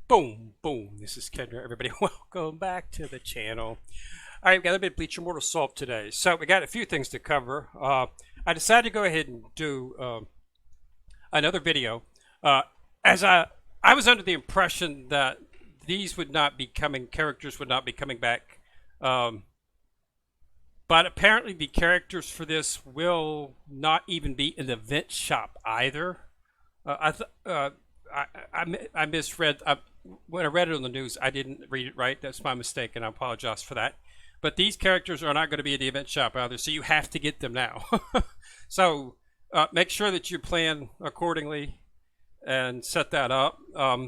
Boom, boom. This is Ken here, everybody. Welcome back to the channel. All right, we've got a bit of Bleach Immortal Soul today. So we got a few things to cover. I decided to go ahead and do another video. As I was under the impression that these would not be coming, characters would not be coming back. But apparently the characters for this will not even be in the event shop either. I misread. When I read it on the news, I didn't read it right. That's my mistake, and I apologize for that. But these characters are not going to be in the event shop either, so you have to get them now. So make sure that you plan accordingly and set that up.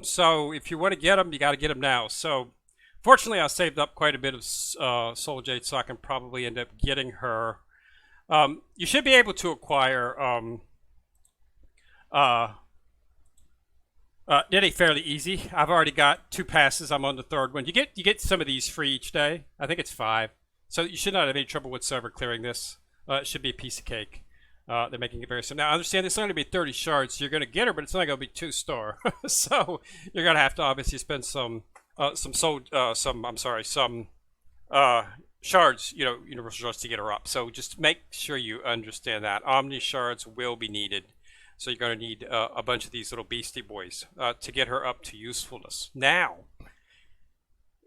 So if you want to get them, you got to get them now. So fortunately, I saved up quite a bit of Soul Jade, so I can probably end up getting her. You should be able to acquire Ninny fairly easy. I've already got 2 passes. I'm on the 3rd one. You get some of these free each day. I think it's 5. So you should not have any trouble whatsoever clearing this. It should be a piece of cake. They're making it very simple. Now I understand it's only going to be 30 shards, so you're going to get her, but it's only going to be 2-star. So you're going to have to obviously spend some shards, universal shards to get her up. So just make sure you understand that Omni shards will be needed. So you're going to need a bunch of these little beastie boys to get her up to usefulness. Now,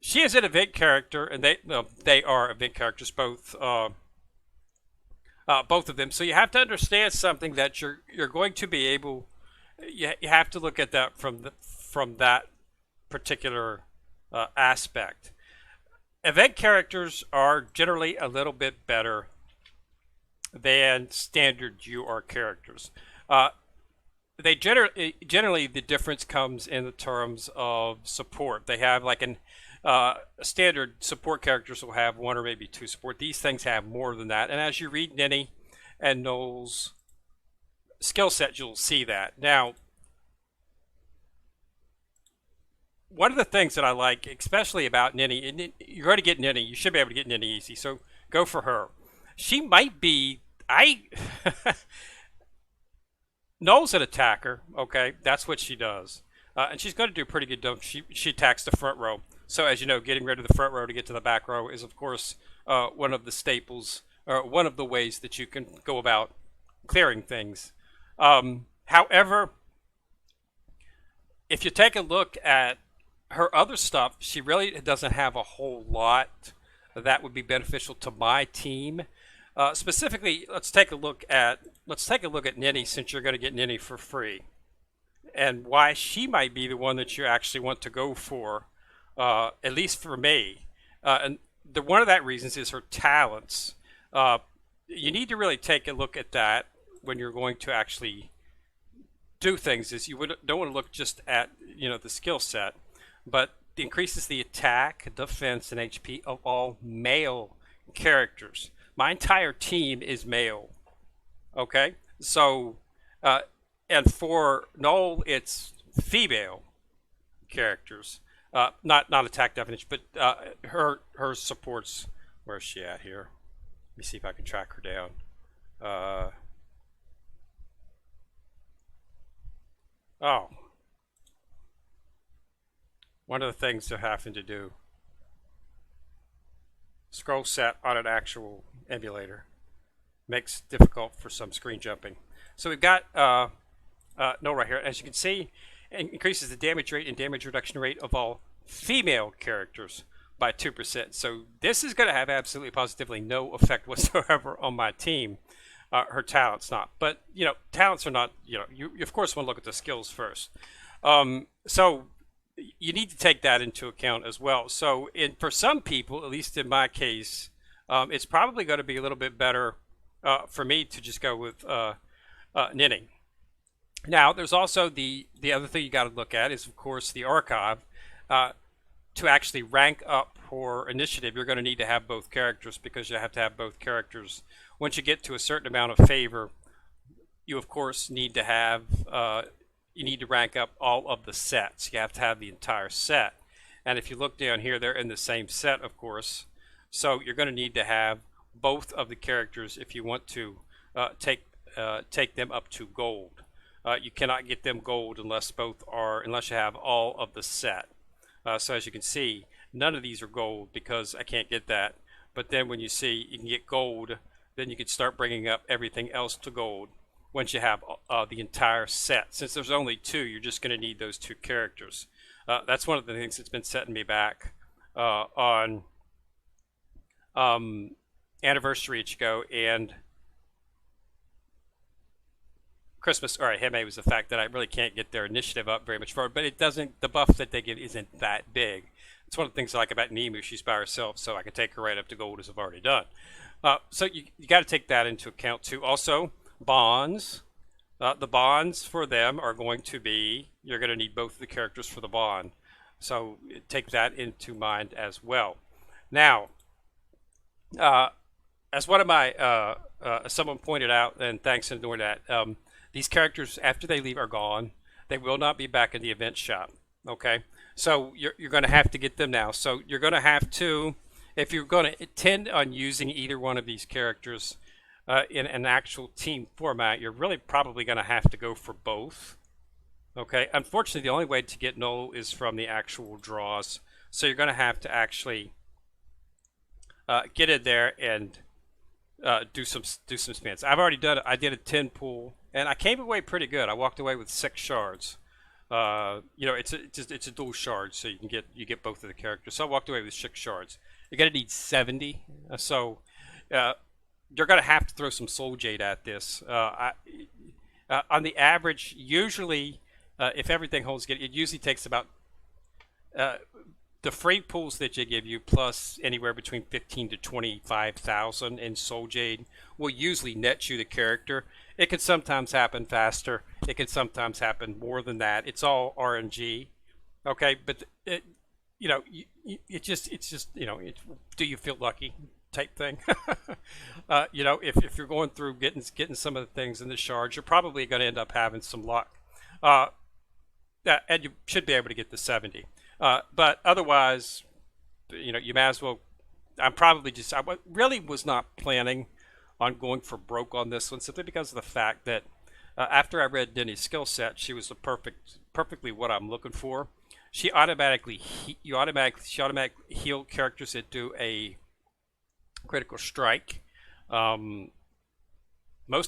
she is an event character, and they are event characters, both of them. So you have to understand something that you're going to be able. You have to look at that from that particular aspect. Event characters are generally a little bit better than standard UR characters. They generally the difference comes in the terms of support. They have like standard support characters will have 1 or maybe 2 support. These things have more than that. And as you read Ninny and Noel's skill set, you'll see that. Now, one of the things that I like, especially about Ninny, and you're going to get Ninny. You should be able to get Ninny easy. So go for her. She might be. Noel's an attacker, okay? That's what she does. And she's going to do pretty good. She attacks the front row. So as you know, getting rid of the front row to get to the back row is, of course, one of the staples, or one of the ways that you can go about clearing things. However, if you take a look at her other stuff, she really doesn't have a whole lot that would be beneficial to my team. Specifically, let's take a look at Ninny, since you're going to get Ninny for free, and why she might be the one that you actually want to go for, at least for me. And one of that reasons is her talents. You need to really take a look at that when you're going to actually do things. Is you don't want to look just at the skill set, but it increases the attack, defense, and HP of all male characters. My entire team is male. Okay, so and for Noel, it's female characters. Not attack definition, but her supports. Where's she at here? Let me see if I can track her down. Oh, one of the things they're having to do. Scroll set on an actual emulator makes it difficult for some screen jumping. So we've got Noel right here. As you can see, it increases the damage rate and damage reduction rate of all female characters by 2%. So this is going to have absolutely positively no effect whatsoever on my team. Her talents not, but talents are not. You of course want to look at the skills first. So you need to take that into account as well. So for some people, at least in my case, it's probably going to be a little bit better for me to just go with Ninny. Now, there's also the other thing you got to look at is, of course, the archive. To actually rank up for initiative, you're going to need to have both characters, because you have to have both characters. Once you get to a certain amount of favor, you, of course, need to have you need to rank up all of the sets. You have to have the entire set. And if you look down here, they're in the same set, of course. So you're going to need to have both of the characters if you want to take them up to gold. You cannot get them gold unless you have all of the set. So as you can see, none of these are gold because I can't get that. But then when you see you can get gold, then you can start bringing up everything else to gold once you have the entire set. Since there's only two, you're just going to need those two characters. That's one of the things that's been setting me back on Anniversary Ichigo and Christmas. All right, Hime was the fact that I really can't get their initiative up very much forward, but it doesn't. The buff that they give isn't that big. It's one of the things I like about Nemu. She's by herself, so I can take her right up to gold as I've already done. So you got to take that into account too. Also, bonds. The bonds for them are going to be, you're going to need both of the characters for the bond. So take that into mind as well. Now, as one of my, someone pointed out, and thanks for doing that, these characters, after they leave, are gone. They will not be back in the event shop. Okay? So you're going to have to get them now. So you're going to have to, if you're going to intend on using either one of these characters in an actual team format, you're really probably going to have to go for both. Okay? Unfortunately, the only way to get Noel is from the actual draws. So you're going to have to actually get in there and do some spins. I've already done it. I did a 10 pool, and I came away pretty good. I walked away with 6 shards. It's a dual shard, so you get both of the characters. So I walked away with 6 shards. You're gonna need 70, so you're gonna have to throw some soul jade at this. On the average, usually, if everything holds good, it usually takes about the free pools that they give you plus anywhere between 15 to 25,000 in soul jade will usually net you the character. It can sometimes happen faster. It can sometimes happen more than that. It's all RNG. Okay, but it's just do you feel lucky type thing. If you're going through getting some of the things in the shards, you're probably going to end up having some luck. And you should be able to get the 70. But otherwise, you may as well. I really was not planning on going for broke on this one, simply because of the fact that after I read Ninny's skill set, she was perfectly what I'm looking for. She automatically heal characters that do a critical strike. Most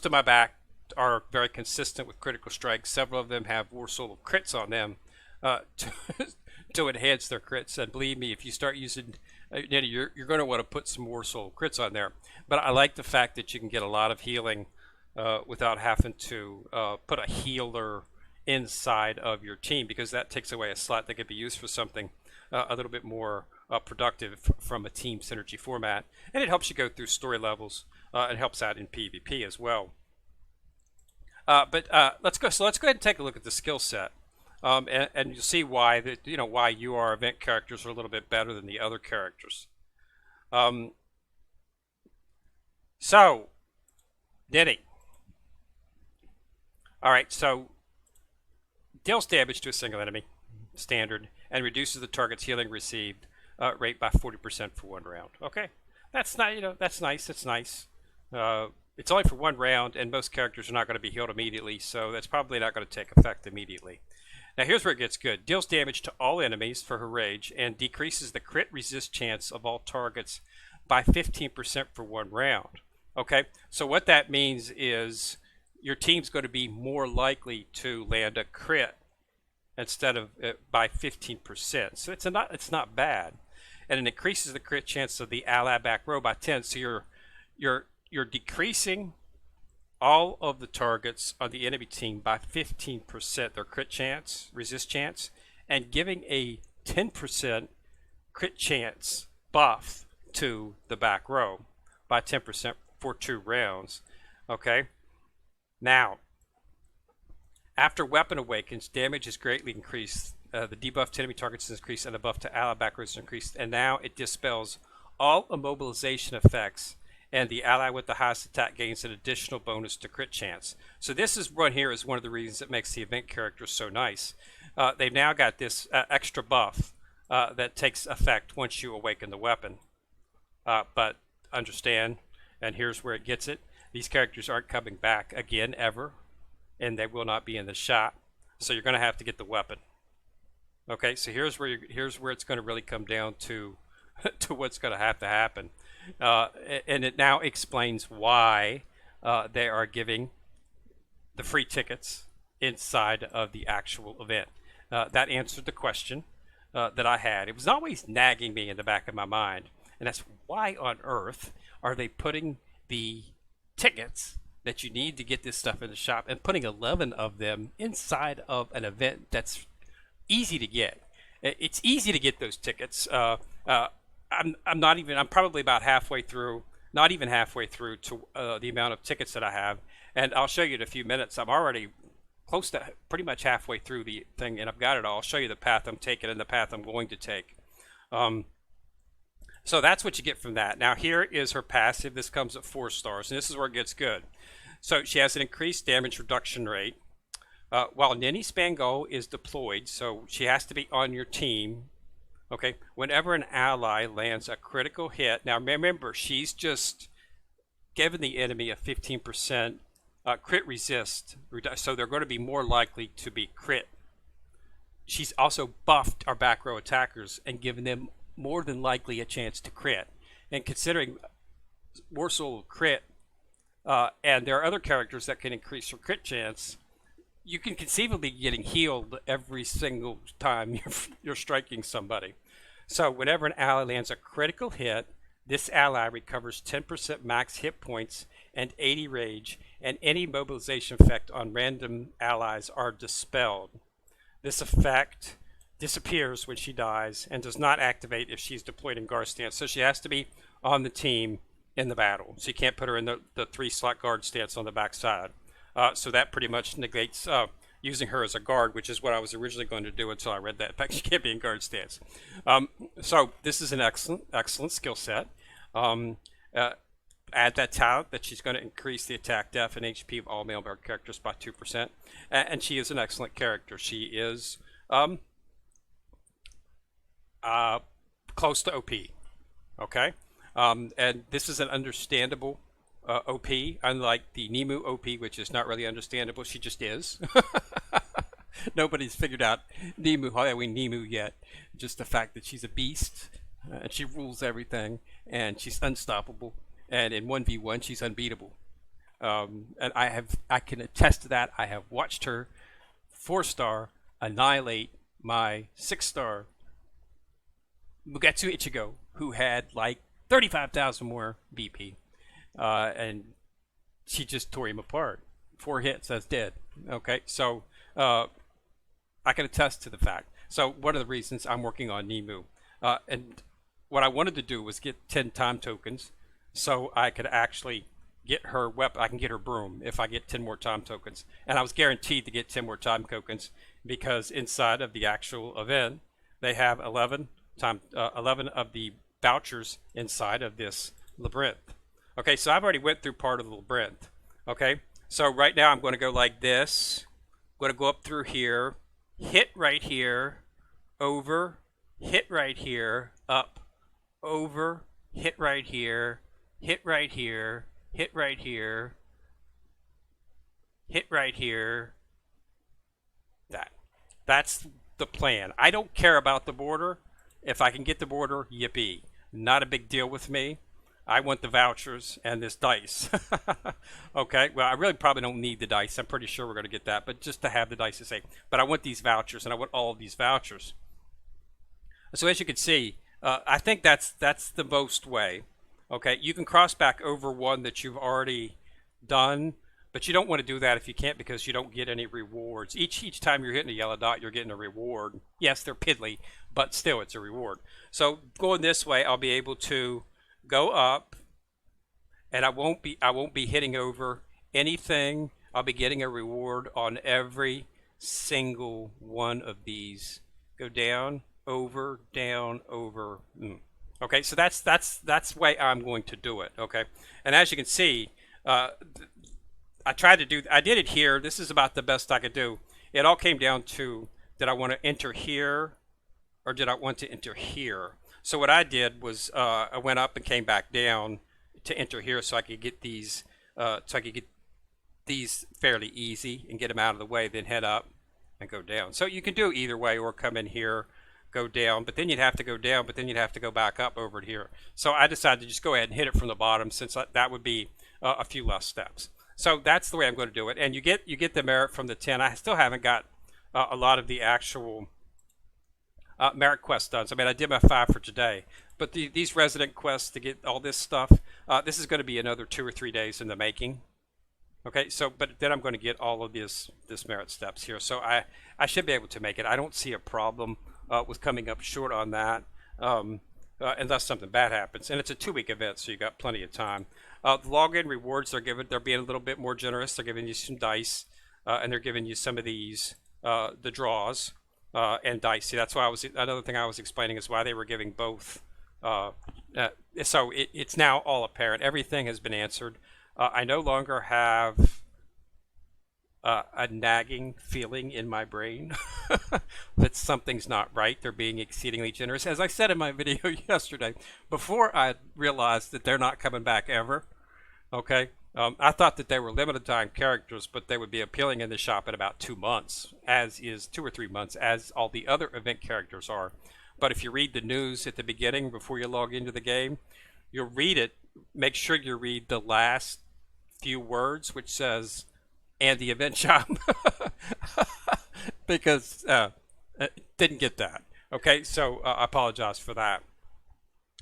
of my back are very consistent with critical strikes. Several of them have War Soul of crits on them to enhance their crits. And believe me, if you start using Ninny, you're going to want to put some War Soul crits on there. But I like the fact that you can get a lot of healing without having to put a healer inside of your team, because that takes away a slot that could be used for something a little bit more productive from a team synergy format. And it helps you go through story levels. It helps out in PvP as well. But let's go. So let's go ahead and take a look at the skill set. And you'll see why why UR event characters are a little bit better than the other characters. So, Ninny. All right, so deals damage to a single enemy, standard, and reduces the target's healing received rate by 40% for 1 round. Okay, that's not that's nice. It's nice. It's only for 1 round, and most characters are not going to be healed immediately, so that's probably not going to take effect immediately. Now here's where it gets good. Deals damage to all enemies for her rage and decreases the crit resist chance of all targets by 15% for 1 round. Okay, so what that means is your team's going to be more likely to land a crit instead of by 15%. So it's not bad, and it increases the crit chance of the ally back row by 10. So you're decreasing all of the targets on the enemy team by 15%, their crit chance, resist chance, and giving a 10% crit chance buff to the back row by 10% for 2 rounds. Okay? Now, after Weapon Awakens, damage is greatly increased. The debuff to enemy targets is increased, and the buff to ally back rows is increased. And now it dispels all immobilization effects, and the ally with the highest attack gains an additional bonus to crit chance. So this is one here is one of the reasons that makes the event characters so nice. They've now got this extra buff that takes effect once you awaken the weapon. But understand, and here's where it gets it, these characters aren't coming back again ever, and they will not be in the shop. So you're going to have to get the weapon. Okay, so here's where it's going to really come down to to what's going to have to happen, and it now explains why they are giving the free tickets inside of the actual event. That answered the question that I had. It was always nagging me in the back of my mind, and that's why on earth are they putting the tickets that you need to get this stuff in the shop and putting 11 of them inside of an event that's easy to get. It's easy to get those tickets. I'm not even. I'm probably about halfway through. Not even halfway through to the amount of tickets that I have, and I'll show you in a few minutes. I'm already close to pretty much halfway through the thing, and I've got it all. I'll show you the path I'm taking and the path I'm going to take. So that's what you get from that. Now here is her passive. This comes at 4 stars, and this is where it gets good. So she has an increased damage reduction rate. While Ninny Spango is deployed, so she has to be on your team. Okay, whenever an ally lands a critical hit, now remember, she's just given the enemy a 15% crit resist, so they're going to be more likely to be crit. She's also buffed our back row attackers and given them more than likely a chance to crit. And considering Warsoul crit, and there are other characters that can increase your crit chance, you can conceivably be getting healed every single time you're striking somebody. So whenever an ally lands a critical hit, this ally recovers 10% max hit points and 80 rage, and any mobilization effect on random allies are dispelled. This effect disappears when she dies and does not activate if she's deployed in guard stance. So she has to be on the team in the battle. So you can't put her in the 3-slot guard stance on the back side. So that pretty much negates using her as a guard, which is what I was originally going to do until I read that. In fact, she can't be in guard stance. So this is an excellent skill set. Add that talent that she's going to increase the attack, def, and HP of all male characters by 2%. And she is an excellent character. She is close to OP. Okay? And this is an understandable OP, unlike the Nemu OP, which is not really understandable. She just is. Nobody's figured out Nemu yet. Just the fact that she's a beast, and she rules everything, and she's unstoppable, and in 1v1 she's unbeatable. And I can attest to that. I have watched her 4-star annihilate my 6-star Mugetsu Ichigo, who had like 35,000 more BP. And she just tore him apart. 4 hits, that's dead. Okay, so I can attest to the fact. So one of the reasons I'm working on Nemu. And what I wanted to do was get 10 time tokens so I could actually get her weapon. I can get her broom if I get 10 more time tokens. And I was guaranteed to get 10 more time tokens because inside of the actual event, they have 11 of the vouchers inside of this Labyrinth. Okay, so I've already went through part of the Labyrinth. Okay, so right now I'm going to go like this. I'm going to go up through here, hit right here, over, hit right here, up, over, hit right here, hit right here, hit right here, hit right here. That's the plan. I don't care about the border. If I can get the border, yippee. Not a big deal with me. I want the vouchers and this dice. Okay, well, I really probably don't need the dice. I'm pretty sure we're going to get that, but just to have the dice to say. But I want these vouchers, and I want all of these vouchers. So as you can see, I think that's the most way. Okay, you can cross back over one that you've already done, but you don't want to do that if you can't because you don't get any rewards. Each time you're hitting a yellow dot, you're getting a reward. Yes, they're piddly, but still it's a reward. So going this way, I'll be able to go up, and I won't be hitting over anything. I'll be getting a reward on every single one of these. Go down, over, down, over. Okay, so that's the way I'm going to do it. Okay, and as you can see, I did it here. This is about the best I could do. It all came down to, did I want to enter here or did I want to enter here? So what I did was I went up and came back down to enter here so I could get these fairly easy and get them out of the way, then head up and go down. So you can do either way, or come in here, go down, but then you'd have to go down, but then you'd have to go back up over here. So I decided to just go ahead and hit it from the bottom, since that would be a few less steps. So that's the way I'm going to do it. And you get the merit from the 10. I still haven't got a lot of the actual merit quests done. So, I mean, I did my 5 for today, but these resident quests to get all this stuff, this is going to be another 2 or 3 days in the making. Okay, so but then I'm going to get all of this merit steps here. So I should be able to make it. I don't see a problem with coming up short on that, unless something bad happens. And it's a 2-week event, so you got plenty of time. The login rewards they're being a little bit more generous. They're giving you some dice, and they're giving you some of these the draws and dice. See, that's why another thing I was explaining is why they were giving both. So it's now all apparent. Everything has been answered. I no longer have a nagging feeling in my brain that something's not right. They're being exceedingly generous. As I said in my video yesterday, before I realized that they're not coming back ever, okay, I thought that they were limited time characters, but they would be appealing in the shop in about 2 months, as is 2 or 3 months, as all the other event characters are. But if you read the news at the beginning before you log into the game, you'll read it. Make sure you read the last few words, which says, and the event shop, because didn't get that. Okay, so I apologize for that.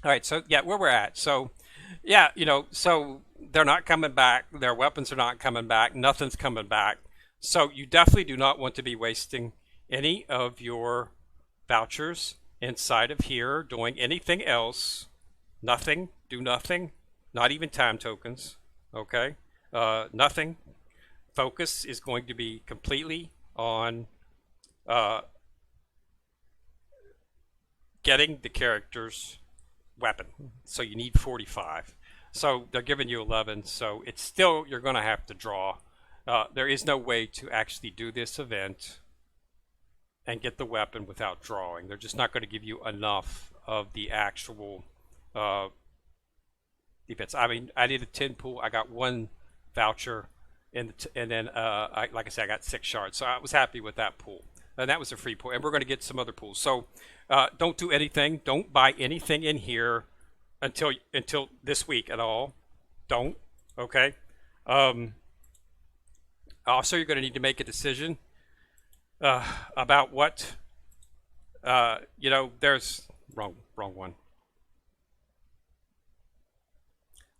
All right, so yeah, where we're at. So yeah, so they're not coming back. Their weapons are not coming back. Nothing's coming back. So you definitely do not want to be wasting any of your vouchers inside of here doing anything else. Nothing. Do nothing. Not even time tokens. Okay. Nothing. Focus is going to be completely on getting the character's weapon. So you need 45. So they're giving you 11. So it's still, you're going to have to draw. There is no way to actually do this event and get the weapon without drawing. They're just not going to give you enough of the actual defense. I mean, I did a 10 pool. I got 1 voucher, and then like I said, I got 6 shards. So I was happy with that pool, and that was a free pool. And we're going to get some other pools. So don't do anything. Don't buy anything in here until this week at all. Don't. Okay. Also, you're going to need to make a decision about what there's wrong one.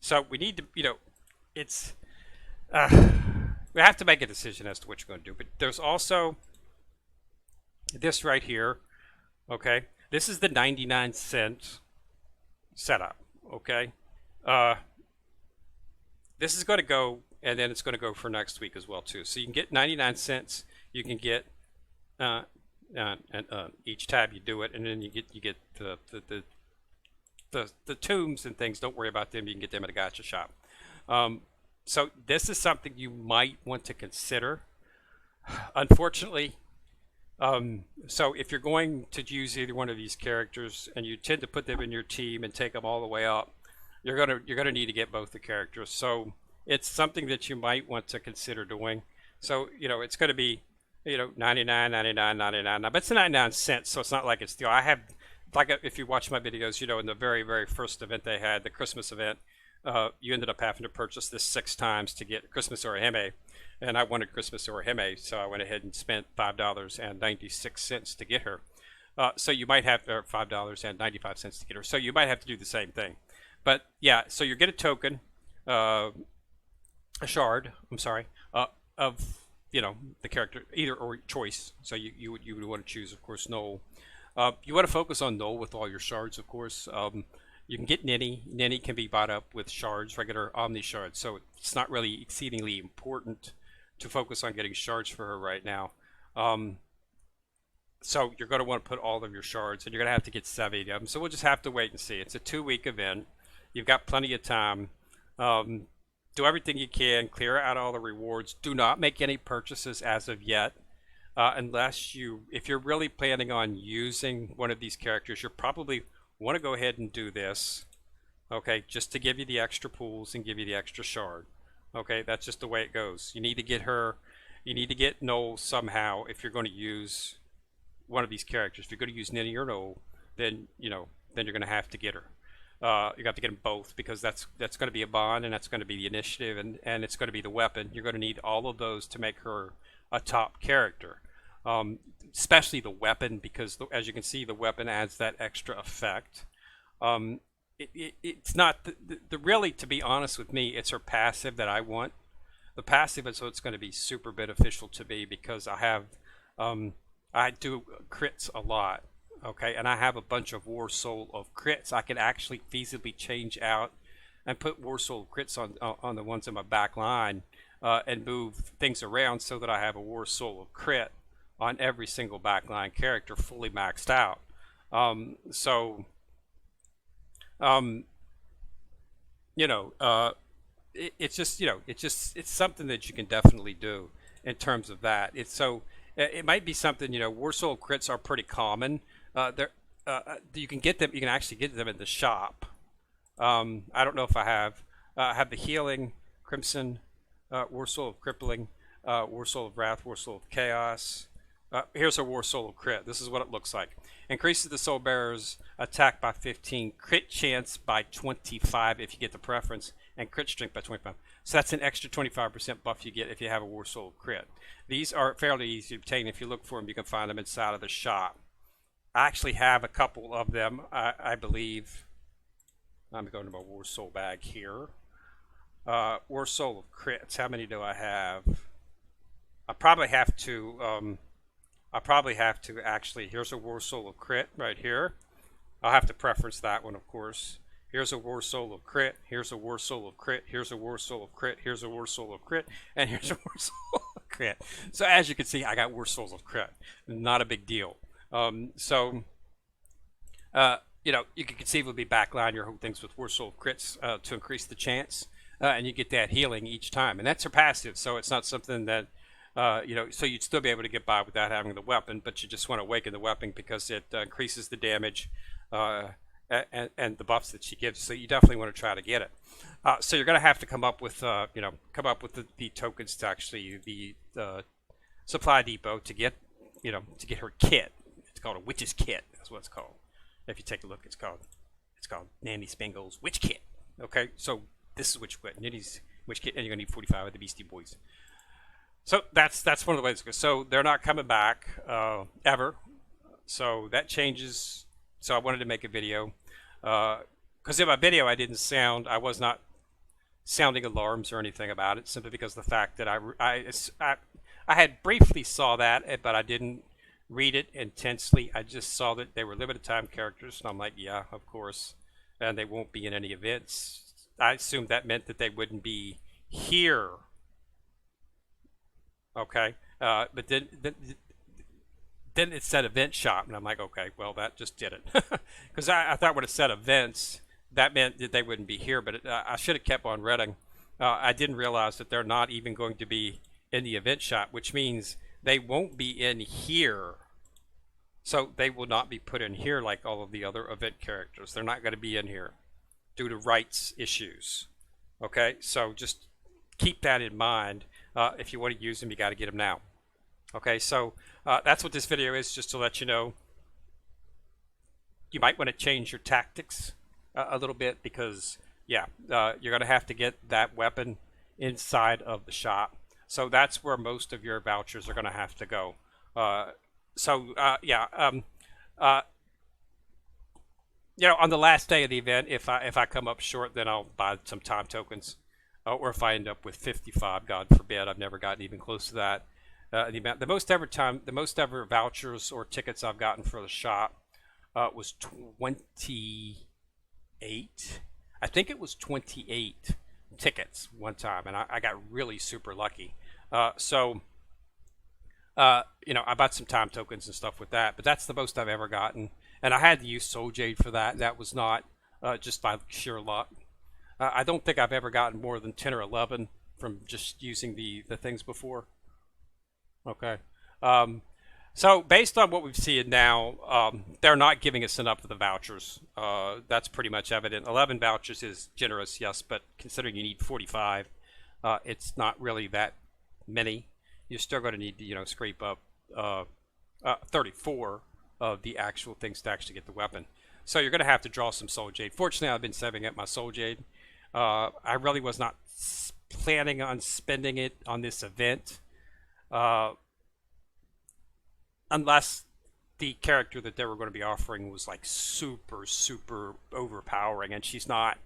So we need to, it's we have to make a decision as to what you're going to do. But there's also this right here. Okay, this is the 99-cent setup. Okay, this is going to go, and then it's going to go for next week as well too. So you can get 99 cents. You can get each tab you do it, and then you get the tombs and things. Don't worry about them. You can get them at a gacha shop. So this is something you might want to consider. Unfortunately, so if you're going to use either one of these characters and you tend to put them in your team and take them all the way up, you're gonna need to get both the characters. So it's something that you might want to consider doing. So it's going to be 99, 99, 99. But it's 99 cents, so it's not like it's I have, like, if you watch my videos, in the very, very first event they had, the Christmas event, you ended up having to purchase this 6 times to get Christmas Orihime, and I wanted Christmas Orihime, so I went ahead and spent $5.96 to get her. So you might have, or $5.95 to get her. So you might have to do the same thing. But yeah, so you get a token, a shard. I'm sorry, of the character, either or choice. So you would want to choose, of course, Noel. You want to focus on Noel with all your shards, of course. You can get Ninny. Ninny can be bought up with shards, regular Omni shards. So it's not really exceedingly important to focus on getting shards for her right now. So you're going to want to put all of your shards, and you're going to have to get 70 of them. So we'll just have to wait and see. It's a 2-week event. You've got plenty of time. Do everything you can. Clear out all the rewards. Do not make any purchases as of yet. Unless if you're really planning on using one of these characters, you probably want to go ahead and do this, okay, just to give you the extra pools and give you the extra shard. Okay, that's just the way it goes. You need to get her, You need to get Noel somehow if you're going to use one of these characters. If you're going to use Ninny or Noel, then then you're going to have to get her. You have to get them both, because that's going to be a bond, and that's going to be the initiative, and it's going to be the weapon. You're going to need all of those to make her a top character, especially the weapon, because as you can see, the weapon adds that extra effect. It's not the really, to be honest with me, it's her passive that I want. The passive is what's going to be super beneficial to me, because I do crits a lot, okay, and I have a bunch of War Soul of crits. I can actually feasibly change out and put War Soul crits on the ones in my back line, and move things around so that I have a War Soul of crit on every single backline character fully maxed out. It's just it's something that you can definitely do in terms of that. It might be something, War Soul crits are pretty common. You can get them. You can actually get them in the shop. I don't know if I have the healing, Crimson, War Soul of crippling, War Soul of wrath, War Soul of chaos. Here's a War Soul of crit. This is what it looks like. Increases the soul bearer's attack by 15, crit chance by 25 if you get the preference, and crit strength by 25. So that's an extra 25% buff you get if you have a War Soul of crit. These are fairly easy to obtain. If you look for them, you can find them inside of the shop. I actually have a couple of them, I believe. I'm going to my War Soul bag here. War Soul of crits. How many do I have? I probably have to actually, here's a War Soul of crit right here. I'll have to preference that one, of course. Here's a War Soul of crit. Here's a War Soul of crit. Here's a War Soul of crit. Here's a War Soul of crit. And here's a War Soul of crit. So as you can see, I got War Souls of crit. Not a big deal. You can conceivably backline your whole things with War Soul of crits to increase the chance. And you get that healing each time. And that's her passive, so it's not something that so you'd still be able to get by without having the weapon, but you just want to awaken the weapon because it increases the damage and the buffs that she gives. So you definitely want to try to get it. So you're going to have to come up with the tokens to actually the supply depot to get her kit. It's called a witch's kit. That's what it's called. If you take a look, it's called Nanny Spangle's witch kit. Okay, so this is witch kit, Ninny's witch kit, and you're going to need 45 of the Beastie Boys. So that's one of the ways it goes. So they're not coming back ever. So that changes. So I wanted to make a video because in my video I was not sounding alarms or anything about it, simply because of the fact that I had briefly saw that, but I didn't read it intensely. I just saw that they were limited time characters, and I'm like, yeah, of course, and they won't be in any events. I assumed that meant that they wouldn't be here. Okay, but then it said event shop, and I'm like, okay, well, that just did it. Because I thought when it said events, that meant that they wouldn't be here, but I should have kept on reading. I didn't realize that they're not even going to be in the event shop, which means they won't be in here. So they will not be put in here like all of the other event characters. They're not going to be in here due to rights issues. Okay, so just keep that in mind. If you want to use them, you got to get them now. Okay, so that's what this video is, just to let you know. You might want to change your tactics a little bit because, yeah, you're going to have to get that weapon inside of the shop. So that's where most of your vouchers are going to have to go. On the last day of the event, if I come up short, then I'll buy some time tokens. Or if I end up with 55, God forbid, I've never gotten even close to that. The most ever vouchers or tickets I've gotten for the shop was 28. I think it was 28 tickets one time, and I got really super lucky. I bought some time tokens and stuff with that, but that's the most I've ever gotten. And I had to use Soul Jade for that. That was not just by sheer luck. I don't think I've ever gotten more than 10 or 11 from just using the things before. Okay. So based on what we've seen now, they're not giving us enough of the vouchers. That's pretty much evident. 11 vouchers is generous, yes, but considering you need 45, it's not really that many. you're still going to need to, scrape up 34 of the actual things to actually get the weapon. So you're going to have to draw some Soul Jade. Fortunately, I've been saving up my Soul Jade. I really was not planning on spending it on this event, unless the character that they were going to be offering was like super, super overpowering, and she's not.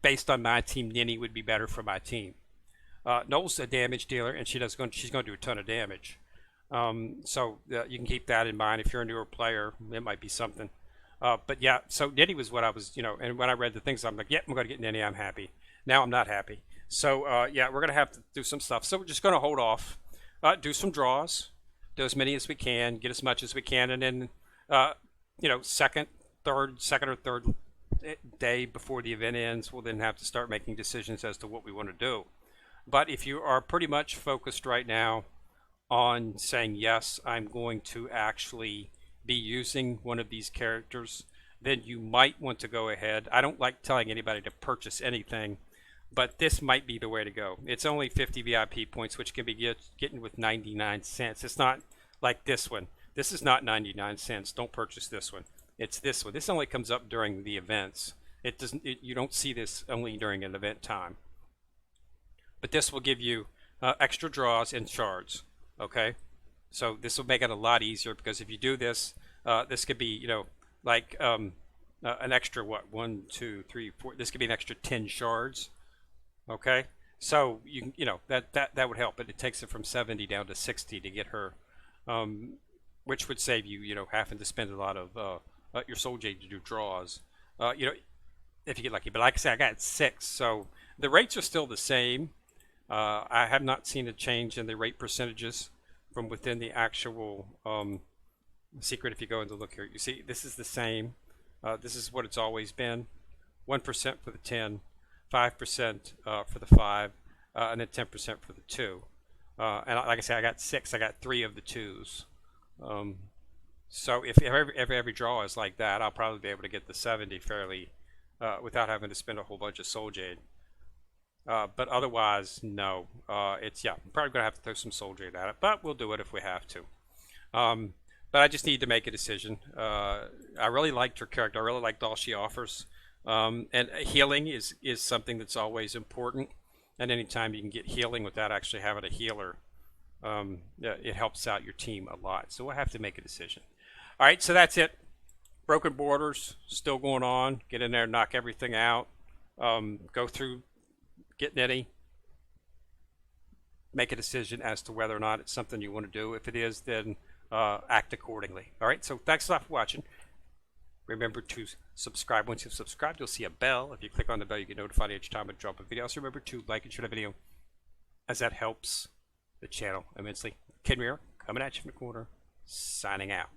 Based on my team, Ninny would be better for my team. Noel's a damage dealer, and she's going to do a ton of damage. So you can keep that in mind. If you're a newer player, it might be something. But yeah, so Ninny was what I was, and when I read the things, I'm like, yeah, I'm going to get Ninny. I'm happy. Now I'm not happy. So yeah, we're going to have to do some stuff. So we're just going to hold off, do some draws, do as many as we can, get as much as we can, and then, second or third day before the event ends, we'll then have to start making decisions as to what we want to do. But if you are pretty much focused right now on saying, yes, I'm going to actually be using one of these characters, then you might want to go ahead. I don't like telling anybody to purchase anything, but this might be the way to go. It's only 50 VIP points, which can be getting with 99 cents. It's not like this one. This is not 99 cents. Don't purchase this one. It's this one. This only comes up during the events. It doesn't. You don't see this only during an event time. But this will give you extra draws and shards. Okay, so this will make it a lot easier, because if you do this, this could be, like an extra 1, 2, 3, 4. This could be an extra 10 shards. Okay, so that would help, but it takes it from 70 down to 60 to get her, which would save you having to spend a lot of your Soul Jade to do draws. If you get lucky. But like I said, I got 6, so the rates are still the same. I have not seen a change in the rate percentages from within the actual secret. If you go and look here, you see this is the same. This is what it's always been. 1% for the 10, 5% for the 5, and then 10% for the 2. And like I said, I got 6. I got 3 of the 2s. So if every draw is like that, I'll probably be able to get the 70 fairly without having to spend a whole bunch of Soul Jade. But otherwise, no. I'm probably going to have to throw some Soul Jade at it, but we'll do it if we have to. But I just need to make a decision. I really liked her character. I really liked all she offers. And healing is something that's always important. And anytime you can get healing without actually having a healer, it helps out your team a lot. So we'll have to make a decision. All right, so that's it. Broken Borders, still going on. Get in there, knock everything out. Go through, get Ninny. Make a decision as to whether or not it's something you want to do. If it is, then act accordingly. All right, so thanks a lot for watching. Remember to subscribe. Once you've subscribed, you'll see a bell. If you click on the bell, you get notified each time I drop a video. Also, remember to like and share the video, as that helps the channel immensely. Kid Mirror, coming at you from the corner, signing out.